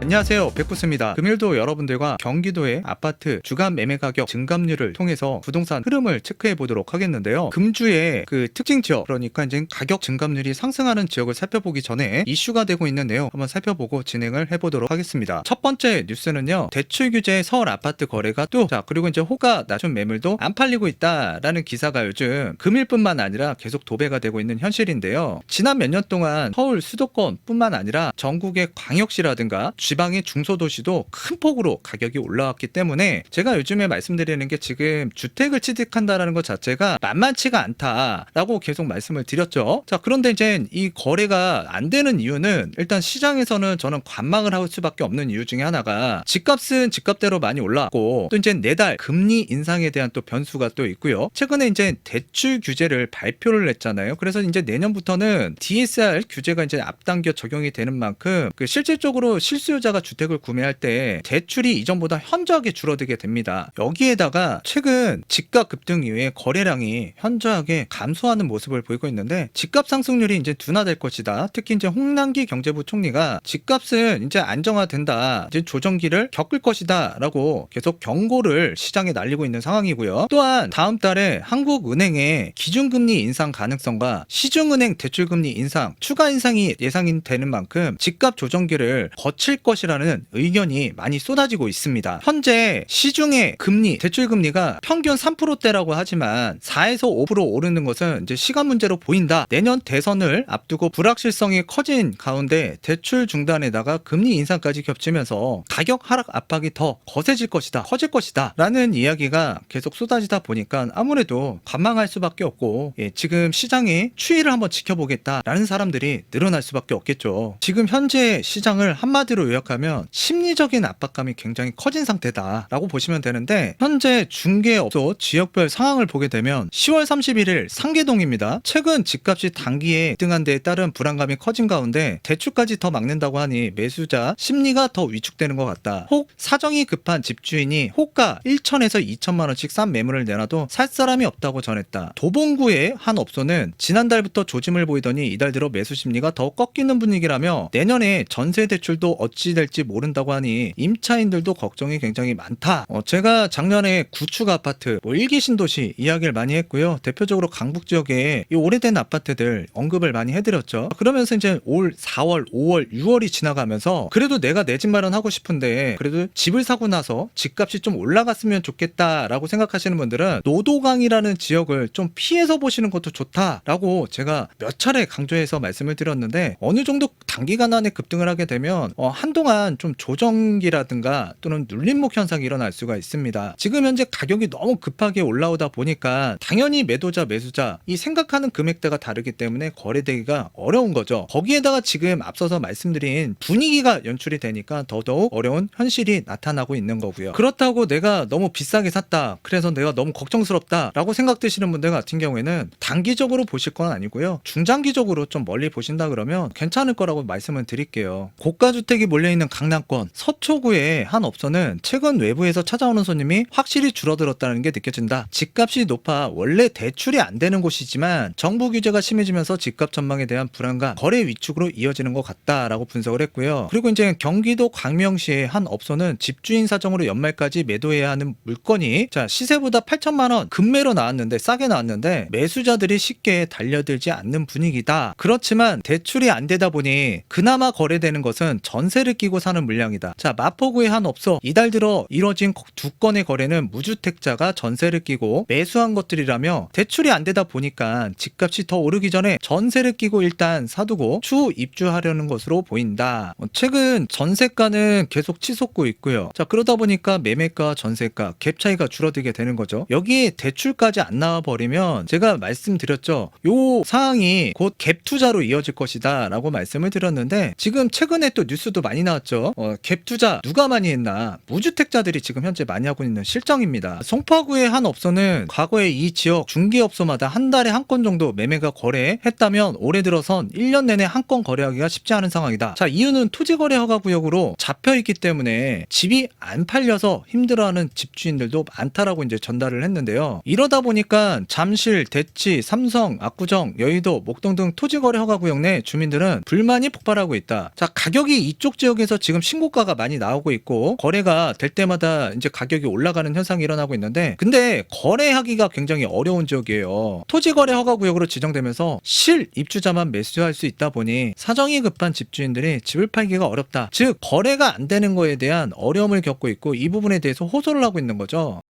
안녕하세요, 백구스입니다. 금일도 여러분들과 경기도의 아파트 주간 매매 가격 증감률을 통해서 부동산 흐름을 체크해 보도록 하겠는데요. 금주의 그 특징 지역, 그러니까 이제 가격 증감률이 상승하는 지역을 살펴보기 전에 이슈가 되고 있는 내용 한번 살펴보고 진행을 해보도록 하겠습니다. 첫 번째 뉴스는요, 대출 규제 서울 아파트 거래가 그리고 이제 호가 낮은 매물도 안 팔리고 있다라는 기사가 요즘 금일뿐만 아니라 계속 도배가 되고 있는 현실인데요. 지난 몇 년 동안 서울 수도권뿐만 아니라 전국의 광역시라든가 지방의 중소도시도 큰 폭으로 가격이 올라왔기 때문에 제가 요즘에 말씀드리는 게 지금 주택을 취득한다라는 것 자체가 만만치가 않다라고 계속 말씀을 드렸죠. 자, 그런데 이제 이 거래가 안 되는 이유는 일단 시장에서는 저는 관망을 할 수밖에 없는 이유 중에 하나가 집값은 집값대로 많이 올라왔고 또 이제 내달 금리 인상에 대한 또 변수가 또 있고요. 최근에 이제 대출 규제를 발표를 했잖아요. 그래서 이제 내년부터는 DSR 규제가 이제 앞당겨 적용이 되는 만큼 실질적으로 실수요자가 주택을 구매할 때 대출이 이전보다 현저하게 줄어들게 됩니다. 여기에다가 최근 집값 급등 이후에 거래량이 현저하게 감소하는 모습을 보이고 있는데 집값 상승률이 이제 둔화될 것이다. 특히 이제 홍남기 경제부 총리가 집값은 이제 안정화된다, 이제 조정기를 겪을 것이다라고 계속 경고를 시장에 날리고 있는 상황이고요. 또한 다음 달에 한국은행의 기준금리 인상 가능성과 시중은행 대출금리 인상, 추가 인상이 예상이 되는 만큼 집값 조정기를 거칠 것이라는 의견이 많이 쏟아지고 있습니다. 현재 시중의 금리, 대출금리가 평균 3%대라고 하지만 4에서 5% 오르는 것은 이제 시간 문제로 보인다. 내년 대선을 앞두고 불확실성이 커진 가운데 대출 중단에다가 금리 인상까지 겹치면서 가격 하락 압박이 더 거세질 것이다, 커질 것이다 라는 이야기가 계속 쏟아지다 보니까 아무래도 관망할 수밖에 없고, 지금 시장의 추이를 한번 지켜보겠다라는 사람들이 늘어날 수밖에 없겠죠. 지금 현재 시장을 한마디로 요약하면 심리적인 압박감이 굉장히 커진 상태다라고 보시면 되는데, 현재 중개업소 지역별 상황을 보게 되면 10월 31일 상계동입니다. 최근 집값이 단기에 등한 데에 따른 불안감이 커진 가운데 대출까지 더 막는다고 하니 매수자 심리가 더 위축되는 것 같다. 혹 사정이 급한 집주인이 호가 1천에서 2천만 원씩 싼 매물을 내놔도 살 사람이 없다고 전했다. 도봉구의 한 업소는 지난달부터 조짐을 보이더니 이달 들어 매수 심리가 더 꺾이는 분위기라며 내년에 전세 대출도 어찌 될지 모른다고 하니 임차인들도 걱정이 굉장히 많다. 제가 작년에 구축 아파트, 1기 신도시 이야기를 많이 했고요. 대표적으로 강북 지역에 이 오래된 아파트들 언급을 많이 해드렸죠. 그러면서 이제 올 4월, 5월, 6월이 지나가면서 그래도 내가 내 집 마련하고 싶은데 그래도 집을 사고 나서 집값이 좀 올라갔으면 좋겠다라고 생각하시는 분들은 노도강이라는 지역을 좀 피해서 보시는 것도 좋다라고 제가 몇 차례 강조해서 말씀을 드렸는데, 어느 정도 단기간 안에 급등을 하게 되면 한동안 좀 조정기라든가 또는 눌림목 현상이 일어날 수가 있습니다. 지금 현재 가격이 너무 급하게 올라오다 보니까 당연히 매도자, 매수자 이 생각하는 금액대가 다르기 때문에 거래되기가 어려운 거죠. 거기에다가 지금 앞서서 말씀드린 분위기가 연출이 되니까 더더욱 어려운 현실이 나타나고 있는 거고요. 그렇다고 내가 너무 비싸게 샀다, 그래서 내가 너무 걱정스럽다 라고 생각되시는 분들 같은 경우에는 단기적으로 보실 건 아니고요, 중장기적으로 좀 멀리 보신다 그러면 괜찮을 거라고 말씀을 드릴게요. 고가주택이 몰려있는 강남권 서초구의 한 업소는 최근 외부에서 찾아오는 손님이 확실히 줄어들었다는 게 느껴진다. 집값이 높아 원래 대출이 안 되는 곳이지만 정부 규제가 심해지면서 집값 전망에 대한 불안감, 거래 위축으로 이어지는 것 같다라고 분석을 했고요. 그리고 이제 경기도 광명시의 한 업소는 집주인 사정으로 연말까지 매도해야 하는 물건이 시세보다 8천만 원 급매로 나왔는데, 싸게 나왔는데 매수자들이 쉽게 달려들지 않는 분위기다. 그렇지만 대출이 안 되다 보니 그나마 거래되는 것은 전세를 끼고 사는 물량이다. 마포구의 한 업소, 이달 들어 이뤄진 두 건의 거래는 무주택자가 전세를 끼고 매수한 것들이라며 대출이 안 되다 보니까 집값이 더 오르기 전에 전세를 끼고 일단 사두고 추후 입주하려는 것으로 보인다. 최근 전세가는 계속 치솟고 있고요. 그러다 보니까 매매가, 전세가 갭 차이가 줄어들게 되는 거죠. 여기에 대출까지 안 나와 버리면 제가 말씀드렸죠. 요 상황이 곧 갭 투자로 이어질 것이다 라고 말씀을 드렸는데, 지금 최근에 또 뉴스도 많이 나왔죠. 갭 투자 누가 많이 했나? 무주택자들이 지금 현재 많이 하고 있는 실정입니다. 송파구의 한 업소는 과거에 이 지역 중개업소마다 한 달에 한 건 정도 매매가 거래했다면 올해 들어선 1년 내내 한 건 거래하기가 쉽지 않은 상황이다. 이유는 토지거래 허가구역으로 잡혀있기 때문에 집이 안 팔려서 힘들어하는 집주인들도 많다라고 이제 전달을 했는데요. 이러다 보니까 잠실, 대치, 삼성, 압구정, 여의도, 목동 등 토지거래 허가구역 내 주민들은 불만이 폭발하고 있다. 가격이 이쪽 지역에 지역에서 지금 신고가가 많이 나오고 있고 거래가 될 때마다 이제 가격이 올라가는 현상이 일어나고 있는데, 근데 거래하기가 굉장히 어려운 지역이에요. 토지거래 허가구역으로 지정되면서 실입주자만 매수할 수 있다 보니 사정이 급한 집주인들이 집을 팔기가 어렵다. 즉 거래가 안 되는 거에 대한 어려움을 겪고 있고, 이 부분에 대해서 호소를 하고 있는 거죠.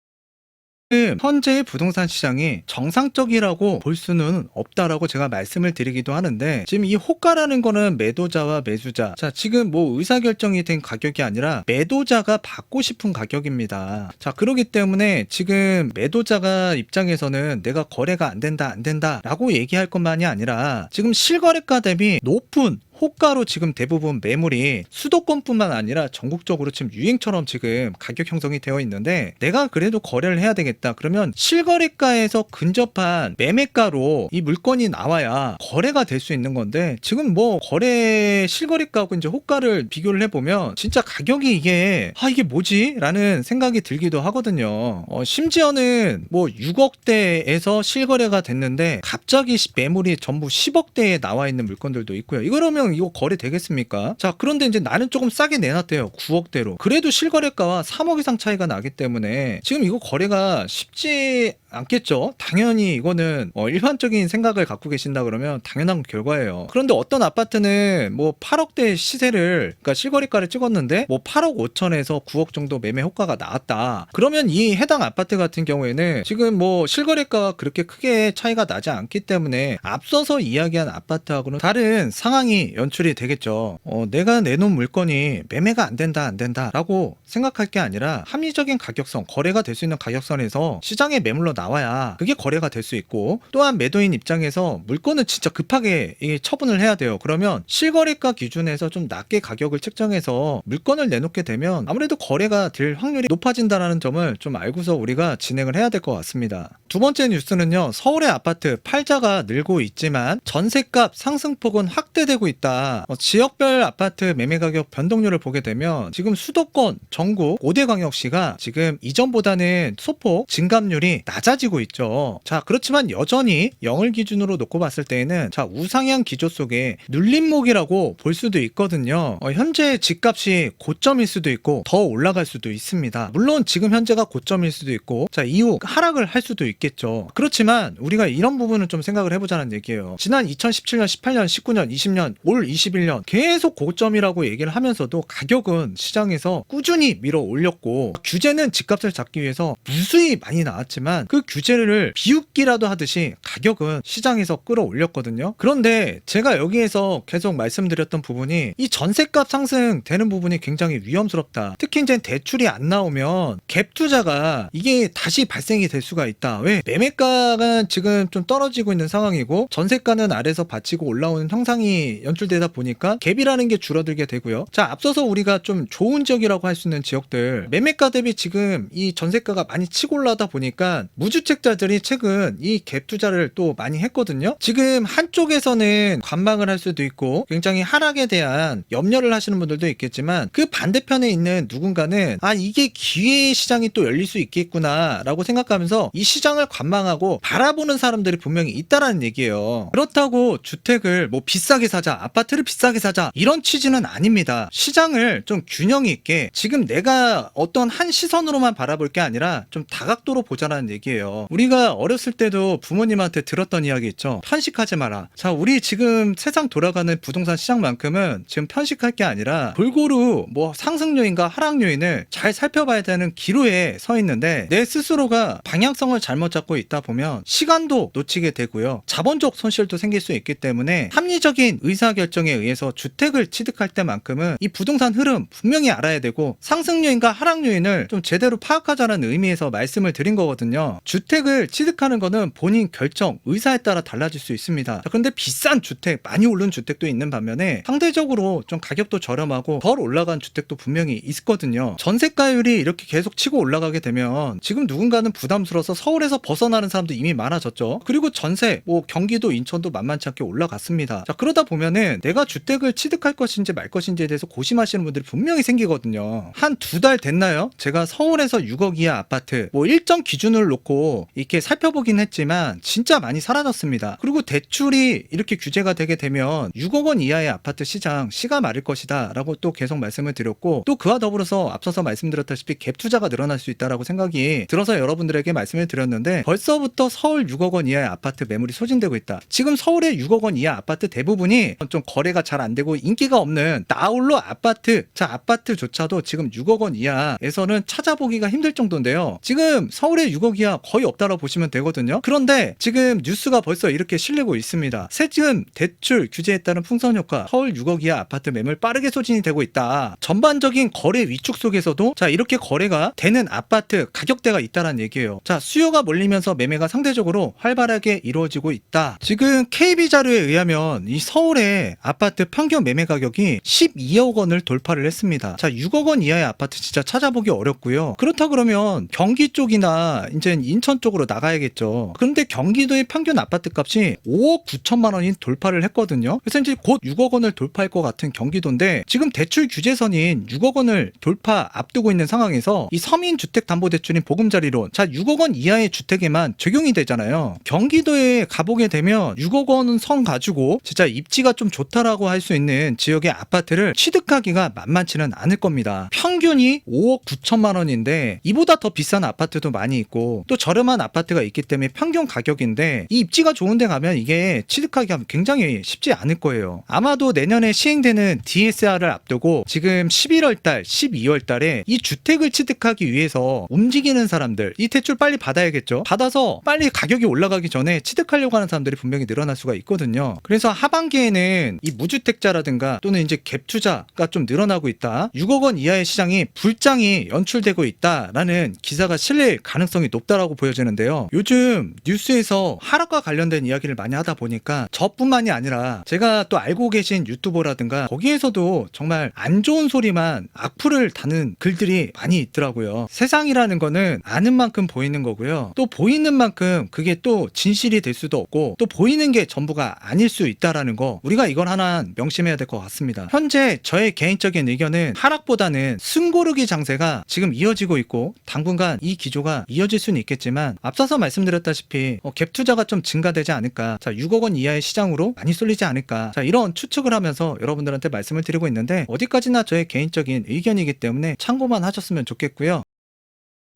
지금 현재의 부동산 시장이 정상적이라고 볼 수는 없다라고 제가 말씀을 드리기도 하는데, 지금 이 호가라는 거는 매도자와 매수자, 자 지금 뭐 의사결정이 된 가격이 아니라 매도자가 받고 싶은 가격입니다. 자 그렇기 때문에 지금 매도자가 입장에서는 내가 거래가 안 된다 라고 얘기할 것만이 아니라, 지금 실거래가 대비 높은 호가로 지금 대부분 매물이 수도권뿐만 아니라 전국적으로 지금 유행처럼 지금 가격 형성이 되어 있는데, 내가 그래도 거래를 해야 되겠다 그러면 실거래가에서 근접한 매매가로 이 물건이 나와야 거래가 될 수 있는 건데, 지금 뭐 거래 실거래가하고 이제 호가를 비교를 해보면 진짜 가격이 이게 뭐지? 라는 생각이 들기도 하거든요. 심지어는 뭐 6억대에서 실거래가 됐는데 갑자기 매물이 전부 10억대에 나와 있는 물건들도 있고요. 이거라면 이거 거래 되겠습니까? 자 그런데 이제 나는 조금 싸게 내놨대요. 9억대로. 그래도 실거래가와 3억 이상 차이가 나기 때문에 지금 이거 거래가 쉽지 않겠죠. 당연히 이거는 일반적인 생각을 갖고 계신다 그러면 당연한 결과예요. 그런데 어떤 아파트는 뭐 8억대 시세를, 그러니까 실거래가를 찍었는데 뭐 8억 5천에서 9억 정도 매매 효과가 나왔다. 그러면 이 해당 아파트 같은 경우에는 지금 뭐 실거래가가 그렇게 크게 차이가 나지 않기 때문에 앞서서 이야기한 아파트하고는 다른 상황이 연출이 되겠죠. 내가 내놓은 물건이 매매가 안 된다 라고 생각할 게 아니라 합리적인 가격선, 거래가 될 수 있는 가격선에서 시장에 매물로 나와야 그게 거래가 될 수 있고, 또한 매도인 입장에서 물건을 진짜 급하게 처분을 해야 돼요. 그러면 실거래가 기준에서 좀 낮게 가격을 책정해서 물건을 내놓게 되면 아무래도 거래가 될 확률이 높아진다는 점을 좀 알고서 우리가 진행을 해야 될 것 같습니다. 두 번째 뉴스는요, 서울의 아파트 팔자가 늘고 있지만 전세값 상승폭은 확대되고 있다. 지역별 아파트 매매 가격 변동률을 보게 되면 지금 수도권, 전국 5대 광역시가 지금 이전보다는 소폭 증감률이 낮아지고 있죠. 자 그렇지만 여전히 영을 기준으로 놓고 봤을 때에는 자 우상향 기조 속에 눌림목이라고 볼 수도 있거든요. 현재 집값이 고점일 수도 있고 더 올라갈 수도 있습니다. 물론 지금 현재가 고점일 수도 있고 자 이후 하락을 할 수도 있겠죠. 그렇지만 우리가 이런 부분은 좀 생각을 해보자는 얘기예요. 지난 2017년, 18년, 19년, 20년, 올 21년 계속 고점이라고 얘기를 하면서도 가격은 시장에서 꾸준히 밀어 올렸고, 규제는 집값을 잡기 위해서 무수히 많이 나왔지만 그 규제를 비웃기라도 하듯이 가격은 시장에서 끌어올렸거든요. 그런데 제가 여기에서 계속 말씀드렸던 부분이 이 전세값 상승되는 부분이 굉장히 위험스럽다. 특히 이제 대출이 안 나오면 갭 투자가 이게 다시 발생이 될 수가 있다. 왜? 매매가가 지금 좀 떨어지고 있는 상황이고 전세가는 아래서 받치고 올라오는 형상이 연출되다 보니까 갭이라는 게 줄어들게 되고요. 자 앞서서 우리가 좀 좋은 지역이라고 할 수 있는 지역들 매매가 대비 지금 이 전세가가 많이 치고 올라다 보니까 무주택자들이 최근 이 갭 투자를 또 많이 했거든요. 지금 한쪽에서는 관망을 할 수도 있고 굉장히 하락에 대한 염려를 하시는 분들도 있겠지만, 그 반대편에 있는 누군가는 이게 기회의 시장이 또 열릴 수 있겠구나 라고 생각하면서 이 시장을 관망하고 바라보는 사람들이 분명히 있다라는 얘기예요. 그렇다고 주택을 뭐 비싸게 사자, 아파트를 비싸게 사자 이런 취지는 아닙니다. 시장을 좀 균형 있게 지금 내가 어떤 한 시선으로만 바라볼 게 아니라 좀 다각도로 보자라는 얘기예요. 우리가 어렸을 때도 부모님한테 들었던 이야기 있죠. 편식하지 마라. 자 우리 지금 세상 돌아가는 부동산 시장만큼은 지금 편식할 게 아니라 골고루 뭐 상승 요인과 하락 요인을 잘 살펴봐야 되는 기로에 서 있는데, 내 스스로가 방향성을 잘못 잡고 있다 보면 시간도 놓치게 되고요, 자본적 손실도 생길 수 있기 때문에 합리적인 의사결정에 의해서 주택을 취득할 때만큼은 이 부동산 흐름 분명히 알아야 되고 상승 요인과 하락 요인을 좀 제대로 파악하자는 의미에서 말씀을 드린 거거든요. 주택을 취득하는 거는 본인 결정, 의사에 따라 달라질 수 있습니다. 자, 그런데 비싼 주택, 많이 오른 주택도 있는 반면에 상대적으로 좀 가격도 저렴하고 덜 올라간 주택도 분명히 있거든요. 전세가율이 이렇게 계속 치고 올라가게 되면 지금 누군가는 부담스러워서 서울에서 벗어나는 사람도 이미 많아졌죠. 그리고 전세, 뭐 경기도, 인천도 만만치 않게 올라갔습니다. 자 그러다 보면은 이때는 내가 주택을 취득할 것인지 말 것인지에 대해서 고심하시는 분들이 분명히 생기거든요. 한 2달 됐나요? 제가 서울에서 6억 이하 아파트 뭐 일정 기준을 놓고 이렇게 살펴보긴 했지만 진짜 많이 사라졌습니다. 그리고 대출이 이렇게 규제가 되게 되면 6억 원 이하의 아파트 시장 씨가 마를 것이다 라고 또 계속 말씀을 드렸고, 또 그와 더불어서 앞서서 말씀드렸다시피 갭 투자가 늘어날 수 있다라고 생각이 들어서 여러분들에게 말씀을 드렸는데, 벌써부터 서울 6억 원 이하의 아파트 매물이 소진되고 있다. 지금 서울의 6억 원 이하 아파트 대부분이 좀 거래가 잘 안 되고 인기가 없는 나홀로 아파트, 자 아파트조차도 지금 6억 원 이하에서는 찾아보기가 힘들 정도인데요. 지금 서울의 6억 이하 거의 없다라고 보시면 되거든요. 그런데 지금 뉴스가 벌써 이렇게 실리고 있습니다. 세금 대출 규제에 따른 풍선 효과, 서울 6억 이하 아파트 매물 빠르게 소진이 되고 있다. 전반적인 거래 위축 속에서도 자 이렇게 거래가 되는 아파트 가격대가 있다라는 얘기예요. 자 수요가 몰리면서 매매가 상대적으로 활발하게 이루어지고 있다. 지금 KB 자료에 의하면 이 서울의 아파트 평균 매매 가격이 12억 원을 돌파를 했습니다. 자 6억 원 이하의 아파트 진짜 찾아보기 어렵고요. 그렇다 그러면 경기 쪽이나 이제 인천 쪽으로 나가야겠죠. 그런데 경기도의 평균 아파트 값이 5억 9천만 원이 돌파를 했거든요. 그래서 이제 곧 6억 원을 돌파할 것 같은 경기도인데, 지금 대출 규제선인 6억 원을 돌파 앞두고 있는 상황에서 이 서민주택담보대출인 보금자리론, 자 6억 원 이하의 주택에만 적용이 되잖아요. 경기도에 가보게 되면 6억 원 선 가지고 진짜 입지가 좀 좋다라고 할 수 있는 지역의 아파트를 취득하기가 만만치는 않을 겁니다. 평균이 5억 9천만 원인데 이보다 더 비싼 아파트도 많이 있고 또 저렴한 아파트가 있기 때문에 평균 가격인데, 이 입지가 좋은 데 가면 이게 취득하기가 굉장히 쉽지 않을 거예요. 아마도 내년에 시행되는 DSR을 앞두고 지금 11월 달, 12월 달에 이 주택을 취득하기 위해서 움직이는 사람들, 이 대출 빨리 받아야겠죠. 받아서 빨리 가격이 올라가기 전에 취득하려고 하는 사람들이 분명히 늘어날 수가 있거든요. 그래서 하반기에는 이 무주택자라든가 또는 이제 갭 투자가 좀 늘어나고 있다. 6억 원 이하의 시장이 불장이 연출되고 있다라는 기사가 실릴 가능성이 높다라고 보여지는데요. 요즘 뉴스에서 하락과 관련된 이야기를 많이 하다 보니까 저뿐만이 아니라 제가 또 알고 계신 유튜버라든가 거기에서도 정말 안 좋은 소리만 악플을 다는 글들이 많이 있더라고요. 세상이라는 거는 아는 만큼 보이는 거고요. 또 보이는 만큼 그게 또 진실이 될 수도 없고, 또 보이는 게 전부가 아닐 수 있다라는 거, 우리가 이걸 하나 명심해야 될 것 같습니다. 현재 저의 개인적인 의견은 하락보다는 숨고르기 장세가 지금 이어지고 있고, 당분간 이 기조가 이어질 수는 있겠지만 앞서서 말씀드렸다시피 갭 투자가 좀 증가되지 않을까, 자 6억 원 이하의 시장으로 많이 쏠리지 않을까, 자 이런 추측을 하면서 여러분들한테 말씀을 드리고 있는데, 어디까지나 저의 개인적인 의견이기 때문에 참고만 하셨으면 좋겠고요.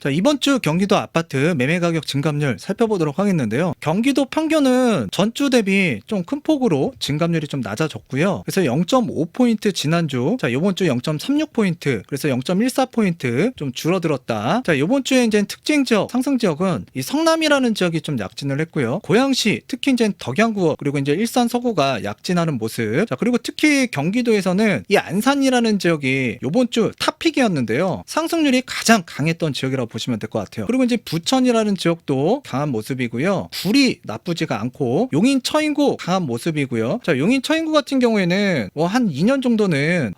자, 이번 주 경기도 아파트 매매 가격 증감률 살펴보도록 하겠는데요. 경기도 평균은 전주 대비 좀 큰 폭으로 증감률이 좀 낮아졌고요. 그래서 0.5포인트 지난주, 자, 요번 주 0.36포인트, 그래서 0.14포인트 좀 줄어들었다. 자, 요번 주에 이제 특징 지역, 상승 지역은 이 성남이라는 지역이 좀 약진을 했고요. 고양시, 특히 이제 덕양구역, 그리고 이제 일산 서구가 약진하는 모습. 자, 그리고 특히 경기도에서는 이 안산이라는 지역이 요번 주 탑픽이었는데요. 상승률이 가장 강했던 지역이라고 보시면 될 것 같아요. 그리고 이제 부천이라는 지역도 강한 모습이고요. 구리 나쁘지가 않고, 용인 처인구 강한 모습이고요. 자, 용인 처인구 같은 경우에는 뭐 한 2년 정도는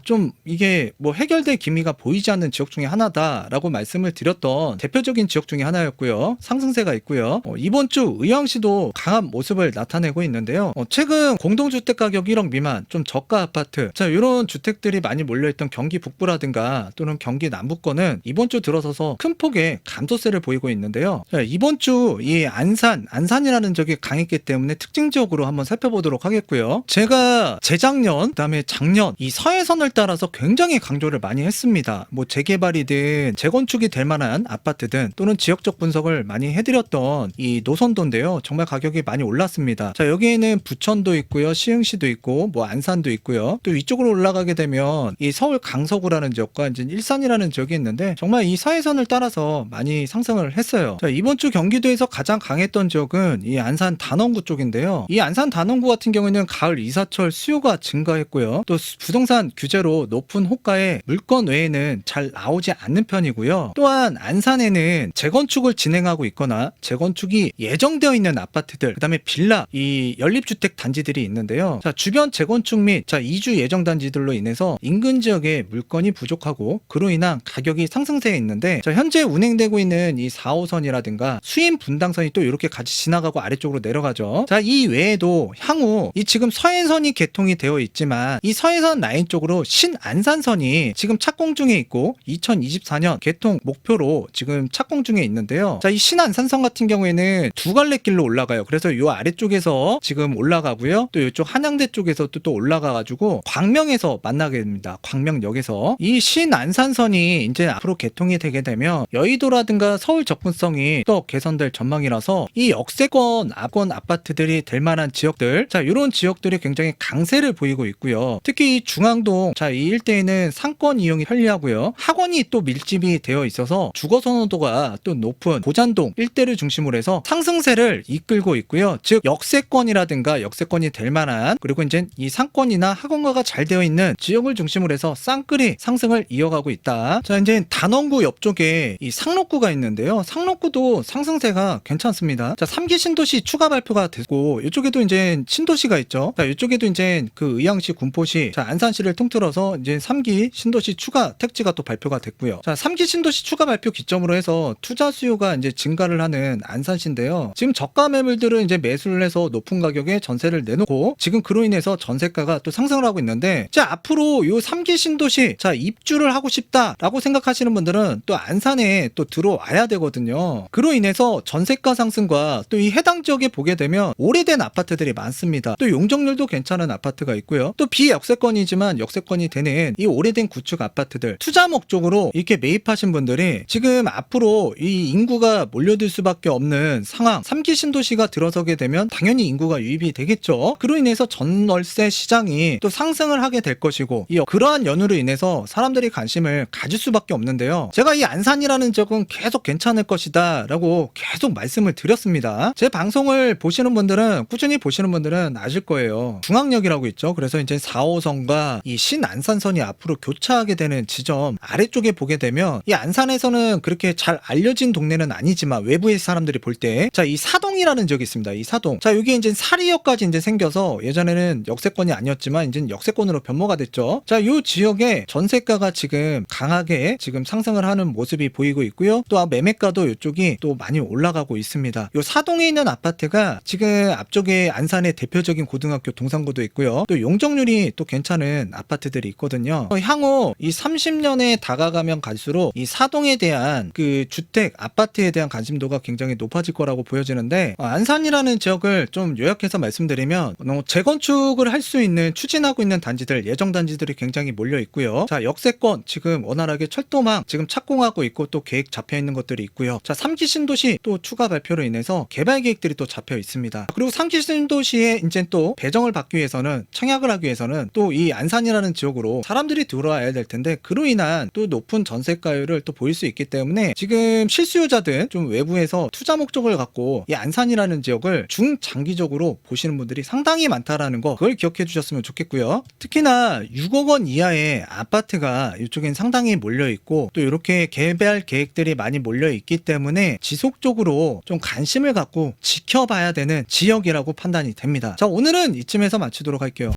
좀 이게 뭐 해결될 기미가 보이지 않는 지역 중에 하나다라고 말씀을 드렸던 대표적인 지역 중에 하나였고요. 상승세가 있고요. 이번 주 의왕시도 강한 모습을 나타내고 있는데요. 최근 공동주택 가격 1억 미만 좀 저가 아파트, 자 이런 주택들이 많이 몰려있던 경기 북부라든가 또는 경기 남부권은 이번 주 들어서서 큰 폭의 감소세를 보이고 있는데요. 자, 이번 주 이 안산이라는 지역이 강했기 때문에 특징 지역으로 한번 살펴보도록 하겠고요. 제가 재작년, 그다음에 작년 이 서해선을 따라서 굉장히 강조를 많이 했습니다. 뭐 재개발이든 재건축이 될 만한 아파트든 또는 지역적 분석을 많이 해드렸던 이 노선도인데요. 정말 가격이 많이 올랐습니다. 자, 여기에는 부천도 있고요, 시흥시도 있고, 뭐 안산도 있고요. 또 위쪽으로 올라가게 되면 이 서울 강서구라는 지역과 이제 일산이라는 지역이 있는데, 정말 이 서해선을 따라서 많이 상승을 했어요. 자, 이번 주 경기도에서 가장 강했던 지역은 이 안산 단원구 쪽인데요. 이 안산 단원구 같은 경우에는 가을 이사철 수요가 증가했고요. 또 부동산 규제로 높은 호가의 물건 외에는 잘 나오지 않는 편이고요. 또한 안산에는 재건축을 진행하고 있거나 재건축이 예정되어 있는 아파트들, 그 다음에 빌라, 이 연립주택 단지들이 있는데요. 자, 주변 재건축 및 이주 예정 단지들로 인해서 인근 지역에 물건이 부족하고 그로 인한 가격이 상승세에 있는데, 자, 현재 운행되고 있는 이 4호선이라든가 수인 분당선이 또 이렇게 같이 지나가고 아래쪽으로 내려가죠. 자, 이 외에도 향후 이 지금 서해선이 개통이 되어 있지만 이 서해선 라인 쪽으로 신안산선이 지금 착공 중에 있고 2024년 개통 목표로 지금 착공 중에 있는데요. 자, 이 신안산선 같은 경우에는 두 갈래 길로 올라가요. 그래서 이 아래쪽에서 지금 올라가고요. 또 이쪽 한양대 쪽에서 또 올라가가지고 광명에서 만나게 됩니다. 광명역에서. 이 신안산선이 이제 앞으로 개통이 되게 되면 여의도라든가 서울 접근성이 또 개선될 전망이라서 이 역세권 압권 아파트들이 될 만한 지역들, 자, 이런 지역들이 굉장히 강세를 보이고 있고요. 특히 이 중앙동, 자, 이 일대에는 상권 이용이 편리하고요. 학원이 또 밀집이 되어 있어서 주거 선호도가 또 높은 고잔동 일대를 중심으로 해서 상승세를 이끌고 있고요. 즉 역세권이라든가 역세권이 될 만한, 그리고 이제 이 상권이나 학원가가 잘 되어 있는 지역을 중심으로 해서 쌍끌이 상승을 이어가고 있다. 자, 이제 단원구 옆쪽에 이 상록구가 있는데요. 상록구도 상승세가 괜찮습니다. 자, 3기 신도시 추가 발표가 됐고 이쪽에도 이제 신도시가 있죠. 자, 이쪽에도 이제 그 의왕시, 군포시, 자, 안산시를 통틀어서 이제 3기 신도시 추가 택지가 또 발표가 됐고요. 자, 3기 신도시 추가 발표 기점으로 해서 투자 수요가 이제 증가를 하는 안산시인데요. 지금 저가 매물들은 이제 매수를 해서 높은 가격에 전세를 내놓고 지금 그로 인해서 전세가가 또 상승을 하고 있는데, 자, 앞으로 요 3기 신도시, 자, 입주를 하고 싶다라고 생각하시는 분들은 또 안산에 또 들어와야 되거든요. 그로 인해서 전세가 상승과 또 이 해당 지역에 보게 되면 오래된 아파트들이 많습니다. 또 용적률도 괜찮은 아파트가 있고요. 또 비역세권이지만 역세권이 되는 이 오래된 구축 아파트들, 투자 목적으로 이렇게 매입하신 분들이 지금 앞으로 이 인구가 몰려들 수밖에 없는 상황, 3기 신도시가 들어서게 되면 당연히 인구가 유입이 되겠죠. 그로 인해서 전월세 시장이 또 상승을 하게 될 것이고, 그러한 연유로 인해서 사람들이 관심을 가질 수밖에 없는데요. 제가 이 안산이라는 지역은 계속 괜찮을 것이다 라고 계속 말씀을 드렸습니다. 제 방송을 보시는 분들은, 꾸준히 보시는 분들은 아실 거예요. 중앙역이라고 있죠. 그래서 이제 4호선과 이 신안산선이 앞으로 교차하게 되는 지점 아래쪽에 보게 되면, 이 안산에서는 그렇게 잘 알려진 동네는 아니지만 외부의 사람들이 볼 때, 자, 이 사동이라는 지역이 있습니다. 이 사동. 자, 여기 이제 사리역까지 이제 생겨서 예전에는 역세권이 아니었지만 이제 역세권으로 변모가 됐죠. 자, 요 지역에 전세가가 지금 강하게 지금 상승을 하는 모습이 보이고 있고요. 또 매매가도 이쪽이 또 많이 올라가고 있습니다. 요 사동에 있는 아파트가 지금 앞쪽에 안산의 대표적인 고등학교 동산고도 있고요. 또 용적률이 또 괜찮은 아파트들이 있거든요. 향후 이 30년에 다가가면 갈수록 이 사동에 대한 그 주택, 아파트에 대한 관심도가 굉장히 높아질 거라고 보여지는데, 안산이라는 지역을 좀 요약해서 말씀드리면 재건축을 할 수 있는, 추진하고 있는 단지들, 예정 단지들이 굉장히 몰려 있고요. 자, 역세권 지금 원활하게 철도망 지금 착공하고 있고 또 계획 잡혀 있는 것들이 있고요. 자, 3기 신도시 또 추가 발표로 인해서 개발 계획들이 또 잡혀 있습니다. 그리고 3기 신도시에 이제 또 배정을 받기 위해서는, 청약을 하기 위해서는 또 이 안산이라는 지역으로 사람들이 들어와야 될 텐데, 그로 인한 또 높은 전세가율을 또 보일 수 있기 때문에 지금 실수요자들, 좀 외부에서 투자 목적을 갖고 이 안산이라는 지역을 중장기적으로 보시는 분들이 상당히 많다라는 거, 그걸 기억해 주셨으면 좋겠고요. 특히나 6억 원 이하의 아파트가 이쪽엔 상당히 몰려 있고 또 이렇게 개발 계획들이 많이 몰려 있기 때문에 지속적으로 좀 관심을 갖고 지켜봐야 되는 지역이라고 판단이 됩니다. 자, 오늘은 이쯤에서 마치도록 할게요.